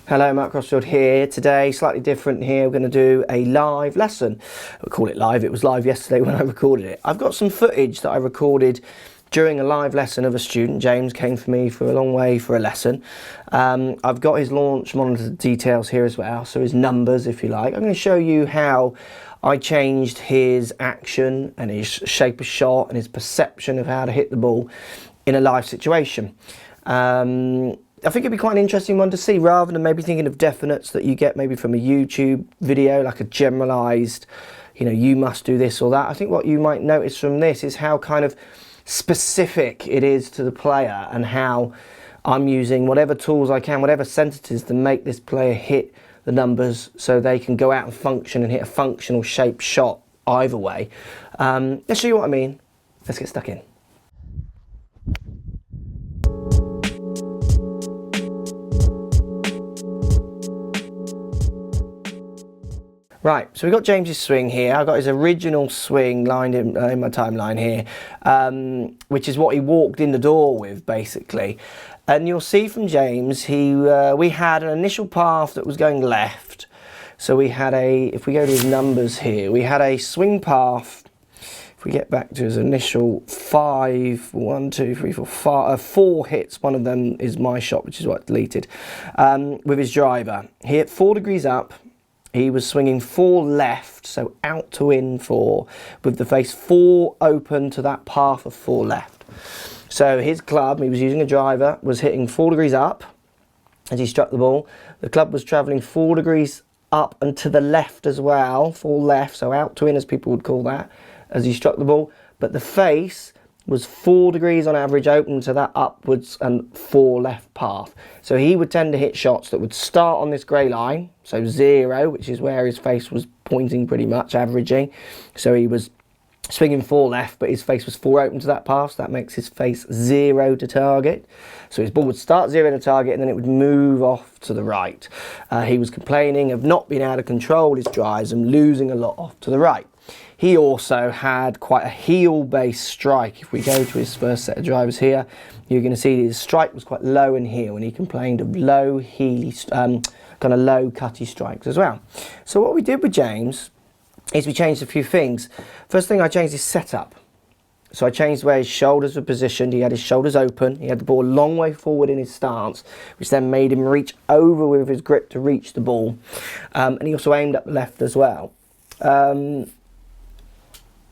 Hello, Mark Crossfield here. Today, slightly different here. We're going to do a live lesson. We'll call it live. It was live yesterday when I recorded it. I've got some footage that I recorded during a live lesson of a student. James came for me for a long way for a lesson. I've got his launch monitor details here as well, so his numbers, if you like. I'm going to show you how I changed his action and his shape of shot and his perception of how to hit the ball in a live situation. I think it'd be quite an interesting one to see, rather than maybe thinking of definites that you get maybe from a YouTube video, like a generalized, you must do this or that. I think what you might notice from this is how kind of specific it is to the player, and how I'm using whatever tools I can, whatever sentences, to make this player hit the numbers so they can go out and function and hit a functional shaped shot either way. Let's show you what I mean. Let's get stuck in. Right, so we've got James's swing here. I've got his original swing lined in my timeline here, which is what he walked in the door with, basically. And you'll see from James, we had an initial path that was going left. So we had if we go to his numbers here, we had a swing path. If we get back to his initial 4 hits, one of them is my shot, which is what I deleted, with his driver. He hit 4 degrees up. He was swinging 4 left, so out to in 4, with the face 4 open to that path of 4 left. So his club, he was using a driver, was hitting 4 degrees up as he struck the ball. The club was travelling 4 degrees up and to the left as well, 4 left, so out to in as people would call that, as he struck the ball. But the face was 4 degrees on average open to that upwards and 4 left path. So he would tend to hit shots that would start on this grey line, so 0, which is where his face was pointing pretty much, averaging. So he was swinging 4 left, but his face was 4 open to that path, so that makes his face 0 to target. So his ball would start 0 to target, and then it would move off to the right. He was complaining of not being able to control his drives and losing a lot off to the right. He also had quite a heel-based strike. If we go to his first set of drivers here, you're going to see his strike was quite low in heel, and he complained of low heely, kind of low cutty strikes as well. So what we did with James is we changed a few things. First thing, I changed his setup. So I changed where his shoulders were positioned. He had his shoulders open. He had the ball a long way forward in his stance, which then made him reach over with his grip to reach the ball. And he also aimed up the left as well.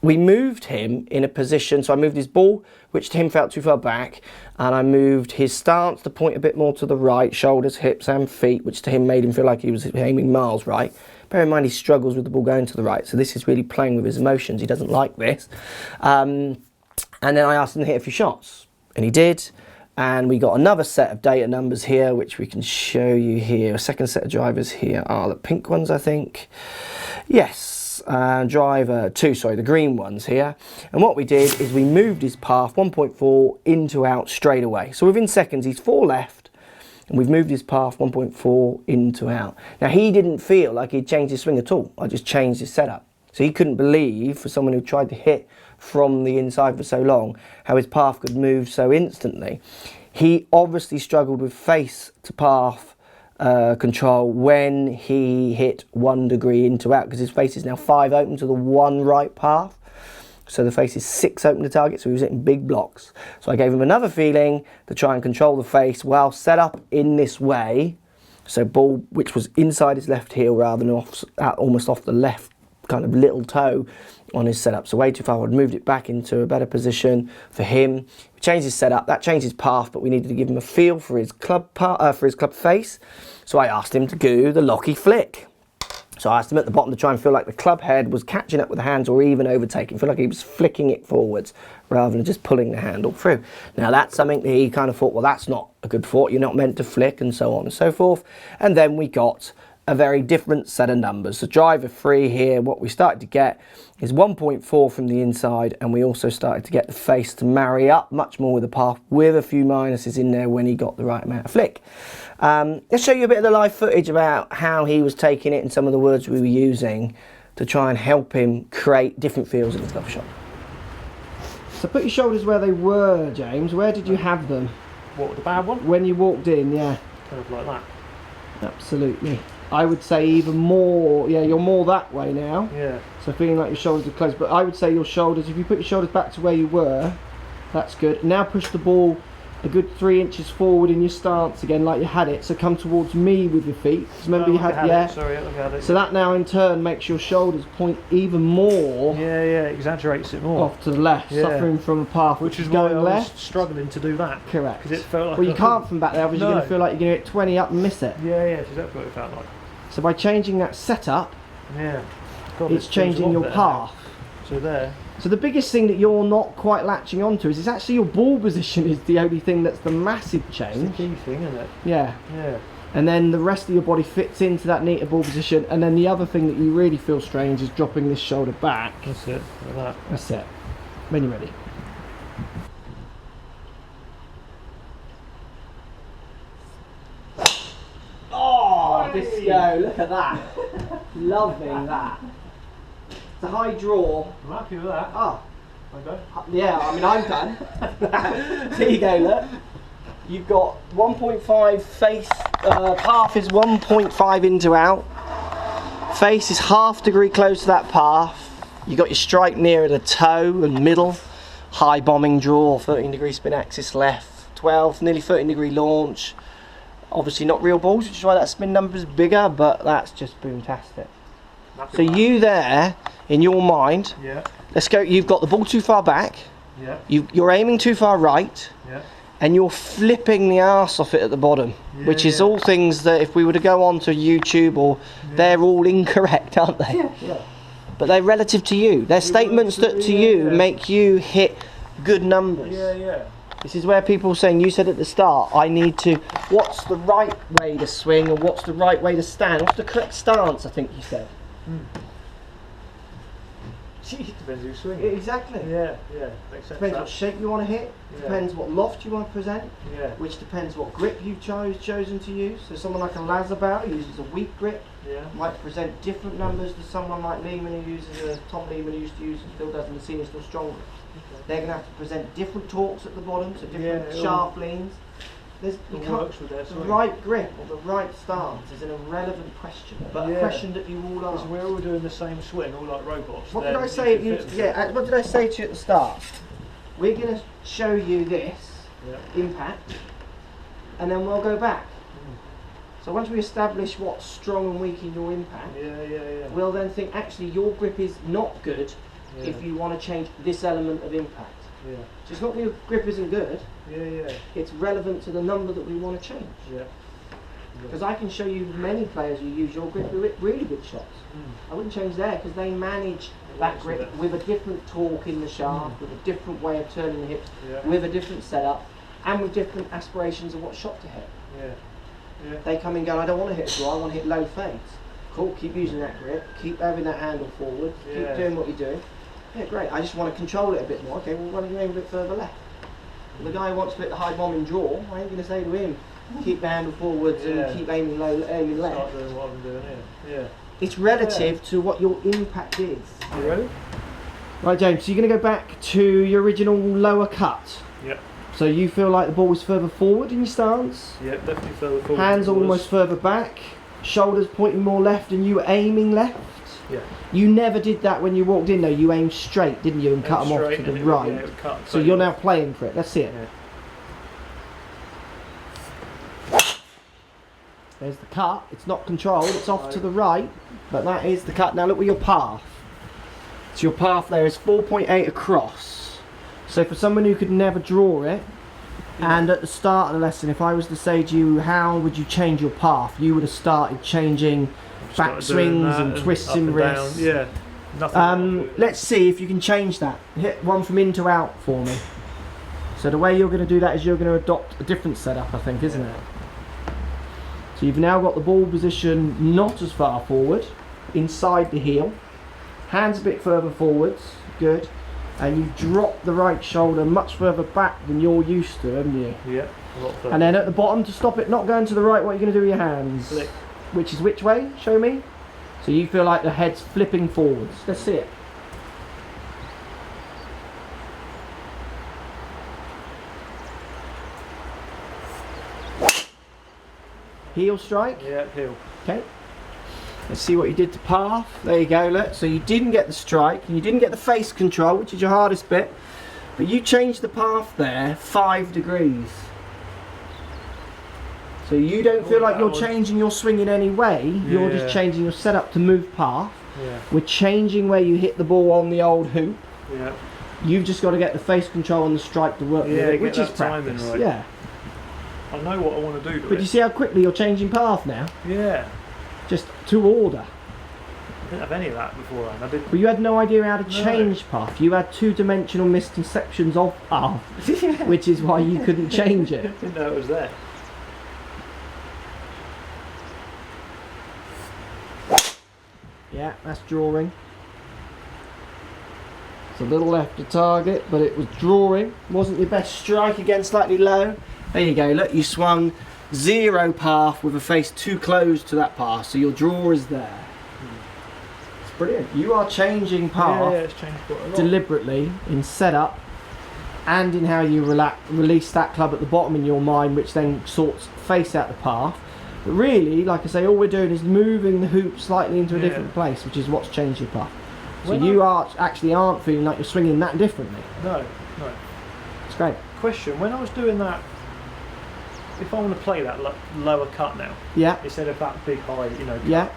We moved him in a position, so I moved his ball, which to him felt too far back, and I moved his stance to point a bit more to the right, shoulders, hips and feet, which to him made him feel like he was aiming miles right. Bear in mind, he struggles with the ball going to the right, so this is really playing with his emotions. He doesn't like this. And then I asked him to hit a few shots, and he did. And we got another set of data numbers here, which we can show you here. A second set of drivers here are the pink ones, I think. Yes. Driver 2, sorry, the green ones here. And what we did is we moved his path 1.4 into out straight away. So within seconds, he's 4 left, and we've moved his path 1.4 into out. Now, he didn't feel like he'd changed his swing at all. I just changed his setup. So he couldn't believe, for someone who tried to hit from the inside for so long, how his path could move so instantly. He obviously struggled with face to path control when he hit 1 degree into out, because his face is now 5 open to the 1 right path. So the face is 6 open to target, so he was hitting big blocks. So I gave him another feeling to try and control the face while set up in this way. So ball which was inside his left heel rather than almost off the left kind of little toe on his setup. So way too far. I'd moved it back into a better position for him. We changed his setup. That changed his path, but we needed to give him a feel for his club face. So I asked him to do the locky flick. So I asked him at the bottom to try and feel like the club head was catching up with the hands or even overtaking. Feel like he was flicking it forwards rather than just pulling the handle through. Now that's something that he kind of thought, well, that's not a good thought. You're not meant to flick, and so on and so forth. And then we got a very different set of numbers. So driver 3 here, what we started to get is 1.4 from the inside, and we also started to get the face to marry up much more with the path, with a few minuses in there when he got the right amount of flick. Let's show you a bit of the live footage about how he was taking it and some of the words we were using to try and help him create different feels in his golf shot. So put your shoulders where they were, James. Where did you have them? What, the bad one? When you walked in, yeah. Kind of like that. Absolutely. I would say even more, yeah, you're more that way now. Yeah. So feeling like your shoulders are closed. But I would say your shoulders, if you put your shoulders back to where you were, that's good. Now push the ball a good 3 inches forward in your stance again, like you had it. So come towards me with your feet. Remember you had, yeah. Sorry, look at it. So that now in turn makes your shoulders point even more. Yeah, yeah, exaggerates it more. Off to the left, suffering from a path which is why I was left. struggling to do that. Correct. Because it felt like. Well, you can't from back there, because you're going to feel like you're going to hit 20 up and miss it. Yeah, yeah, that's exactly what it felt like. So by changing that setup, yeah, God, it's changing your path. So there. So the biggest thing that you're not quite latching onto is it's actually your ball position is the only thing that's the massive change. It's the key thing, isn't it? Yeah. Yeah. And then the rest of your body fits into that neater ball position. And then the other thing that you really feel strange is dropping this shoulder back. That's it. Like that. That's it. When you're ready. Oh, disco! Look at that. Loving that. It's a high draw. I'm happy with that. Oh. Okay. Yeah, I mean, I'm done. Here you go, look. You've got 1.5 face, path is 1.5 into out. Face is half degree close to that path. You've got your strike nearer the toe and middle. High bombing draw, 13 degree spin axis left. 12, nearly 13 degree launch. Obviously not real balls, which is why that spin number is bigger, but that's just boom-tastic. So you there, in your mind, let's go, you've got the ball too far back, you're aiming too far right, and you're flipping the arse off it at the bottom, which is all things that if we were to go on to YouTube, or they're all incorrect, aren't they? But they're relative to you. They're statements that to you make you hit good numbers. This is where people are saying, you said at the start, I need to, what's the right way to swing, or what's the right way to stand? What's the correct stance, I think you said. Depends who's swinging. Exactly. Yeah, makes sense. Depends what shape you want to hit, depends what loft you want to present, which depends what grip you've chosen to use. So someone like a Lazabow uses a weak grip, might present different numbers to someone like Lehman who uses a, Tom Lehman who used to use and still does, and the senior still stronger. They're going to have to present different torques at the bottom, so different shaft leans. The right grip or the right stance is an irrelevant question, but a question that you all ask. We're all doing the same swing, all like robots. What did I say? What did I say to you at the start? We're going to show you this impact, and then we'll go back. So once we establish what's strong and weak in your impact, we'll then think actually your grip is not good if you want to change this element of impact. So it's not that your grip isn't good. It's relevant to the number that we want to change. Because I can show you many players who use your grip who hit really good shots. I wouldn't change there because they manage that grip with a different torque in the shaft, with a different way of turning the hips, with a different setup, and with different aspirations of what shot to hit. They come in going, I don't want to hit a draw, I want to hit low fades. Cool, keep using that grip, keep having that handle forward, keep doing what you're doing. Yeah, great, I just want to control it a bit more. Okay, well, why don't you aim a bit further left? Well, the guy who wants to hit the high bombing draw, I ain't going to say to him, keep the handle forwards and keep aiming low, aiming left. Start doing what I'm doing here. It's relative to what your impact is. You ready? Right, James, so you're going to go back to your original lower cut. So you feel like the ball was further forward in your stance? Definitely further forward. Hands almost further back, shoulders pointing more left, and you were aiming left? You never did that when you walked in though, you aimed straight, didn't you, and cut them off to the right. So you're now playing for it, let's see it. There's the cut, it's not controlled, it's off to the right, but that is the cut. Now look at your path. So your path there is 4.8 across. So for someone who could never draw it, and at the start of the lesson, if I was to say to you, how would you change your path? You would have started changing back swings and twists in wrists. Let's see if you can change that. Hit one from in to out for me. So the way you're going to do that is you're going to adopt a different setup, I think, isn't it? So you've now got the ball position not as far forward, inside the heel. Hands a bit further forwards, good. And you've dropped the right shoulder much further back than you're used to, haven't you? A lot further. And then at the bottom, to stop it not going to the right, what are you going to do with your hands? Flick. Which is which way? Show me. So you feel like the head's flipping forwards. Let's see it. heel strike? Yeah, heel. Okay. Let's see what you did to path. There you go, look. So you didn't get the strike, and you didn't get the face control, which is your hardest bit. But you changed the path there 5 degrees. So you don't feel like you're changing your swing in any way. You're just changing your setup to move path. Yeah. We're changing where you hit the ball on the old hoop. Yeah. You've just got to get the face control and the strike to work with it, which is practice. Right. Yeah. I know what I want to do to But you see how quickly you're changing path now? Yeah. Just to order. I didn't have any of that beforehand. I did. But you had no idea how to change path. You had two-dimensional misconceptions of path, which is why you couldn't change it. Didn't know it was there. Yeah, that's drawing. It's a little left to target, but it was drawing. Wasn't your best strike, again slightly low. There you go, look, you swung 0 path with a face too close to that path, so your draw is there. It's brilliant. You are changing path it's changed quite a lot. deliberately in setup and in how you release that club at the bottom in your mind, which then sorts face out the path. But really, like I say, all we're doing is moving the hoop slightly into a different place, which is what's changed your path. So you actually aren't feeling like you're swinging that differently. No. It's great. Question, when I was doing that, if I want to play that lower cut now, instead of that big high, cut,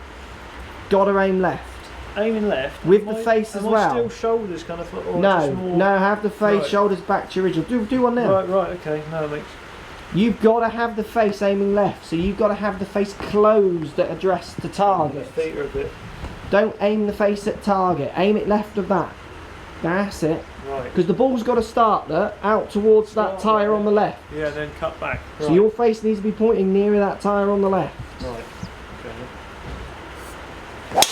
gotta aim left. Aiming left with the face as well. Still shoulders kind of, or no, just more... no, have the face, shoulders back to your original. Do one now. Right, okay. No, it makes... You've got to have the face aiming left, so you've got to have the face closed at address to target. The feet are a bit... Don't aim the face at target. Aim it left of that. That's it. Right. Because the ball's got to start out towards that tyre on the left. Yeah, then cut back. So your face needs to be pointing nearer that tyre on the left. Right. Okay.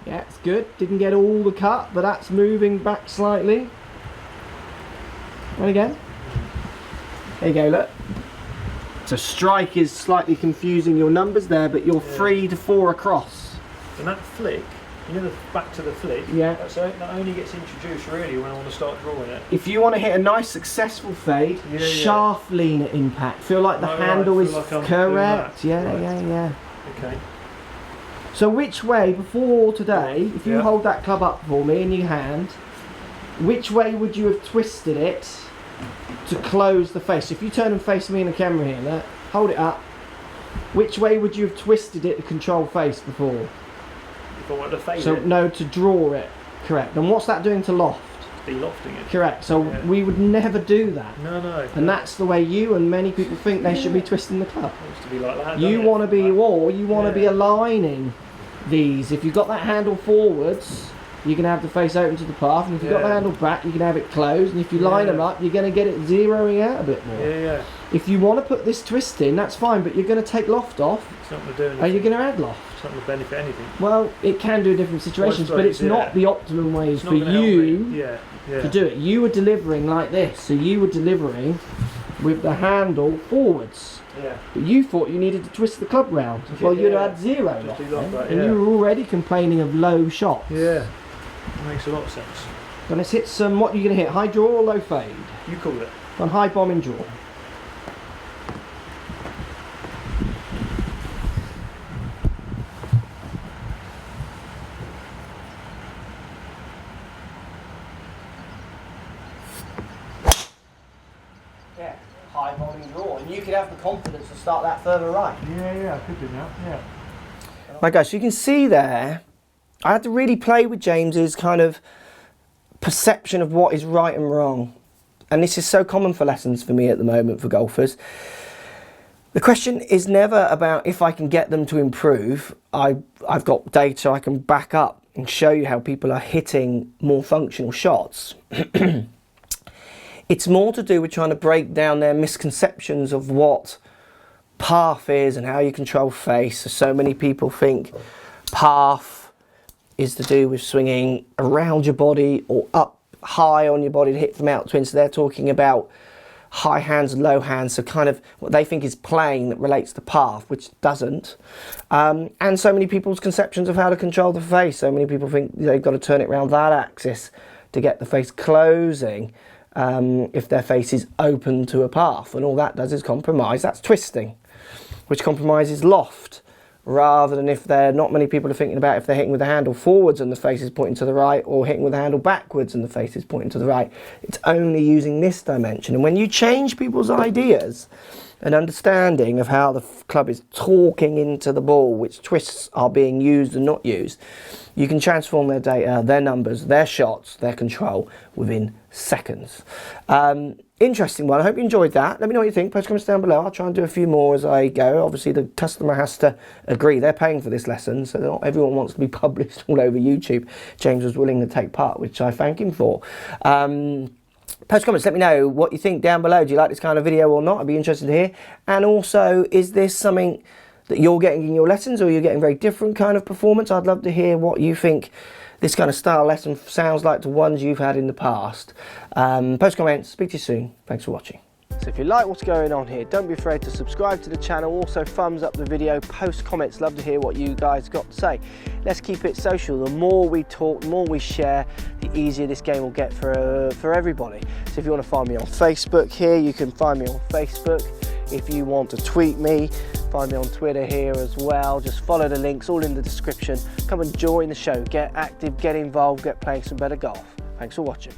Yeah, it's good. Didn't get all the cut, but that's moving back slightly. And again. There you go, look. So strike is slightly confusing your numbers there, but you're 3 to 4 across. And that flick, the back to the flick, so that only gets introduced really when I want to start drawing it. If you want to hit a nice successful fade, shaft lean at impact. Feel like the handle is correct. Yeah. Okay. So which way, before today, if you hold that club up for me in your hand, which way would you have twisted it to close the face? If you turn and face me in the camera here, look, hold it up. Which way would you have twisted it to control face before? If I want to fade so it? No, to draw it. Correct. And what's that doing to loft? De-lofting it. Correct. So we would never do that. No. And that's the way you and many people think they should be twisting the club. It used to be like that. You want to be, or you want to be aligning these. If you've got that handle forwards, you can have the face open to the path, and if you've got the handle back, you can have it closed, and if you line them up, you're going to get it zeroing out a bit more. Yeah. If you want to put this twist in, that's fine, but you're going to take loft off. It's not going to do anything. Are you going to add loft? It's not going to benefit anything. Well, it can do in different situations, but it's not the optimum ways for you to do it. You were delivering like this, so you were delivering with the handle forwards. Yeah. But you thought you needed to twist the club round. Well, you'd had zero loft, and you were already complaining of low shots. Yeah. Makes a lot of sense. So let's hit some, what are you going to hit? High draw or low fade? You call it. On high bombing draw. Yeah, high bombing draw. And you could have the confidence to start that further right. Yeah, I could do now. Yeah. Right guys, so you can see there, I had to really play with James's kind of perception of what is right and wrong. And this is so common for lessons for me at the moment for golfers. The question is never about if I can get them to improve. I've got data I can back up and show you how people are hitting more functional shots. It's more to do with trying to break down their misconceptions of what path is and how you control face. So many people think path is to do with swinging around your body or up high on your body to hit from out twin. So they're talking about high hands and low hands, so kind of what they think is playing that relates to path, which doesn't. And so many people's conceptions of how to control the face. So many people think they've got to turn it around that axis to get the face closing if their face is open to a path, and all that does is compromise. That's twisting. which compromises loft, rather than if not many people are thinking about if they're hitting with the handle forwards and the face is pointing to the right, or hitting with the handle backwards and the face is pointing to the right. It's only using this dimension. And when you change people's ideas and understanding of how the club is talking into the ball, which twists are being used and not used, you can transform their data, their numbers, their shots, their control within seconds. Interesting one. I hope you enjoyed that. Let me know what you think. Post comments down below. I'll try and do a few more as I go. Obviously, the customer has to agree. They're paying for this lesson, so not everyone wants to be published all over YouTube. James was willing to take part, which I thank him for. Post comments, let me know what you think down below. Do you like this kind of video or not? I'd be interested to hear. And also, is this something that you're getting in your lessons, or you're getting very different kind of performance? I'd love to hear what you think this kind of style lesson sounds like to ones you've had in the past. Post comments, speak to you soon. Thanks for watching. So if you like what's going on here, don't be afraid to subscribe to the channel. Also thumbs up the video, post comments, love to hear what you guys got to say. Let's keep it social. The more we talk, the more we share, the easier this game will get for everybody. So if you want to find me on Facebook here, you can find me on Facebook. If you want to tweet me, find me on Twitter here as well. Just follow the links, all in the description. Come and join the show, get active, get involved, get playing some better golf. Thanks for watching.